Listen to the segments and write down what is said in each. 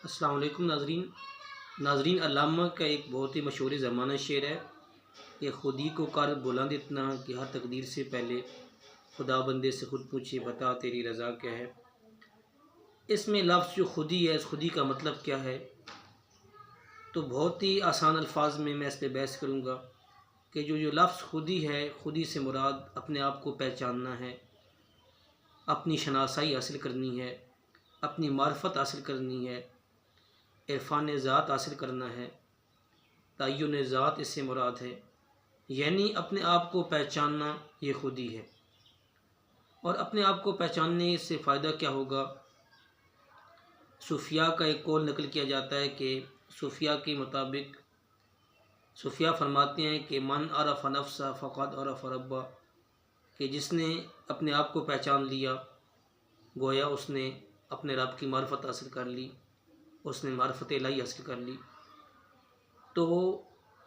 السلام علیکم ناظرین علامہ کا ایک بہت ہی مشہور زمانہ شعر ہے کہ خودی کو کر بلند اتنا کہ ہر تقدیر سے پہلے خدا بندے سے خود پوچھے بتا تیری رضا کیا ہے۔ اس میں لفظ جو خودی ہے، اس خودی کا مطلب کیا ہے، تو بہت ہی آسان الفاظ میں اس پہ بحث کروں گا کہ جو لفظ خودی ہے، خودی سے مراد اپنے آپ کو پہچاننا ہے، اپنی شناسائی حاصل کرنی ہے، اپنی معرفت حاصل کرنی ہے، عرفان ذات حاصل کرنا ہے، تعین ذات اس سے مراد ہے، یعنی اپنے آپ کو پہچاننا یہ خودی ہے۔ اور اپنے آپ کو پہچاننے سے فائدہ کیا ہوگا؟ صوفیاء کا ایک قول نقل کیا جاتا ہے کہ صوفیاء کے مطابق صوفیاء فرماتے ہیں کہ من عرف نفسہ فقد عرف ربہ، کہ جس نے اپنے آپ کو پہچان لیا گویا اس نے اپنے رب کی معرفت حاصل کر لی، اس نے معرفت الہی حاصل کر لی۔ تو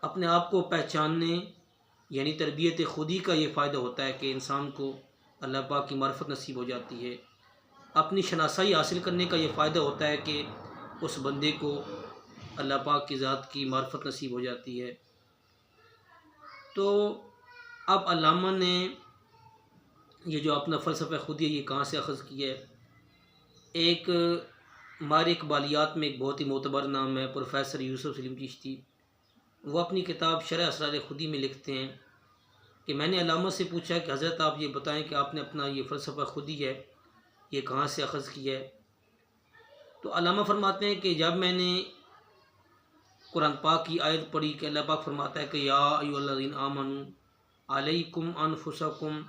اپنے آپ کو پہچاننے یعنی تربیت خودی کا یہ فائدہ ہوتا ہے کہ انسان کو اللہ پاک کی معرفت نصیب ہو جاتی ہے۔ اپنی شناسائی حاصل کرنے کا یہ فائدہ ہوتا ہے کہ اس بندے کو اللہ پاک کی ذات کی معرفت نصیب ہو جاتی ہے۔ تو اب علامہ نے یہ جو اپنا فلسفہ خودی ہے یہ کہاں سے اخذ کیا ہے؟ ایک مار اقبالیات میں ایک بہت ہی معتبر نام ہے پروفیسر یوسف سلیم چشتی، وہ اپنی کتاب شرح اسرار خودی میں لکھتے ہیں کہ میں نے علامہ سے پوچھا کہ حضرت آپ یہ بتائیں کہ آپ نے اپنا یہ فلسفہ خودی ہے یہ کہاں سے اخذ کیا ہے؟ تو علامہ فرماتے ہیں کہ جب میں نے قرآن پاک کی آیت پڑھی کہ اللہ پاک فرماتا ہے کہ یا ایھا الذین آمنوا علیکم انفسکم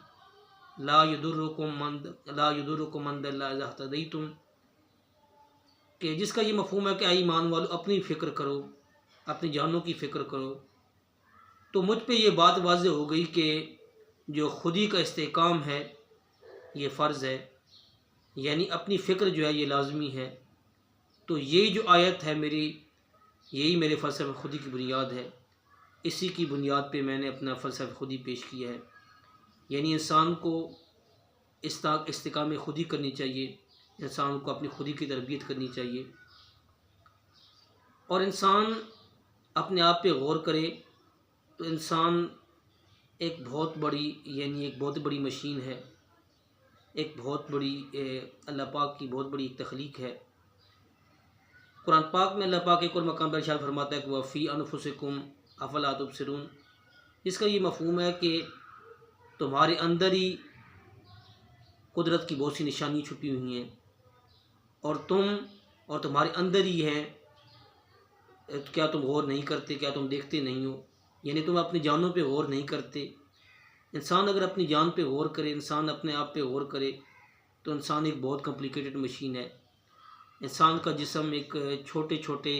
لا یضرکم من ضل اذا اہتدیتم، کہ جس کا یہ مفہوم ہے کہ اے ایمان والو اپنی فکر کرو، اپنی جانوں کی فکر کرو، تو مجھ پہ یہ بات واضح ہو گئی کہ جو خودی کا استحکام ہے یہ فرض ہے، یعنی اپنی فکر جو ہے یہ لازمی ہے۔ تو یہ جو آیت ہے یہی میرے فلسفہ خودی کی بنیاد ہے، اسی کی بنیاد پہ میں نے اپنا فلسفہ خودی پیش کیا ہے۔ یعنی انسان کو استحکام خودی کرنی چاہیے، انسان کو اپنی خودی کی تربیت کرنی چاہیے، اور انسان اپنے آپ پہ غور کرے تو انسان ایک بہت بڑی مشین ہے، ایک بہت بڑی اللہ پاک کی بہت بڑی ایک تخلیق ہے۔ قرآن پاک میں اللہ پاک ایک اور مقام پر ارشاد فرماتا ہے کہ وَفِي أَنفُسِكُمْ أَفَلَا تُبْصِرُونَ، جس کا یہ مفہوم ہے کہ تمہارے اندر ہی قدرت کی بہت سی نشانی چھپی ہوئی ہیں، اور تمہارے اندر ہی ہیں، کیا تم غور نہیں کرتے، کیا تم دیکھتے نہیں ہو؟ یعنی تم اپنی جانوں پہ غور نہیں کرتے۔ انسان اگر اپنی جان پہ غور کرے، انسان اپنے آپ پہ غور کرے تو انسان ایک بہت کمپلیکیٹڈ مشین ہے۔ انسان کا جسم ایک چھوٹے چھوٹے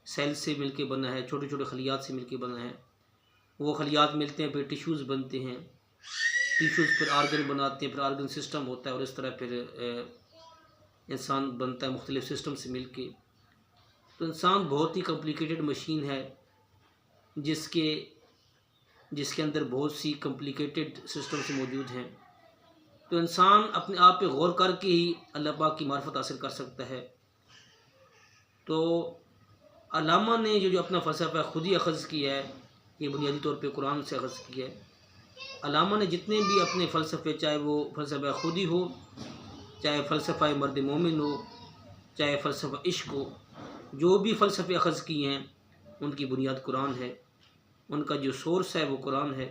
سیل سے مل کے بنا ہے، چھوٹے چھوٹے خلیات سے مل کے بنا ہے۔ وہ خلیات ملتے ہیں پھر ٹیشوز بنتے ہیں، ٹیشوز پھر آرگن بناتے ہیں، پھر آرگن سسٹم ہوتا ہے، اور اس طرح پھر انسان بنتا ہے مختلف سسٹم سے مل کے۔ تو انسان بہت ہی کمپلیکیٹڈ مشین ہے جس کے اندر بہت سی کمپلیکیٹڈ سسٹمز موجود ہیں۔ تو انسان اپنے آپ پہ غور کر کے ہی اللہ پاک کی معرفت حاصل کر سکتا ہے۔ تو علامہ نے جو اپنا فلسفہ خودی اخذ کیا ہے یہ بنیادی طور پہ قرآن سے اخذ کیا ہے۔ علامہ نے جتنے بھی اپنے فلسفے، چاہے وہ فلسفہ خودی ہو، چاہے فلسفہ مرد مومن ہو، چاہے فلسفہ عشق ہو، جو بھی فلسفے اخذ کیے ہیں ان کی بنیاد قرآن ہے، ان کا جو سورس ہے وہ قرآن ہے۔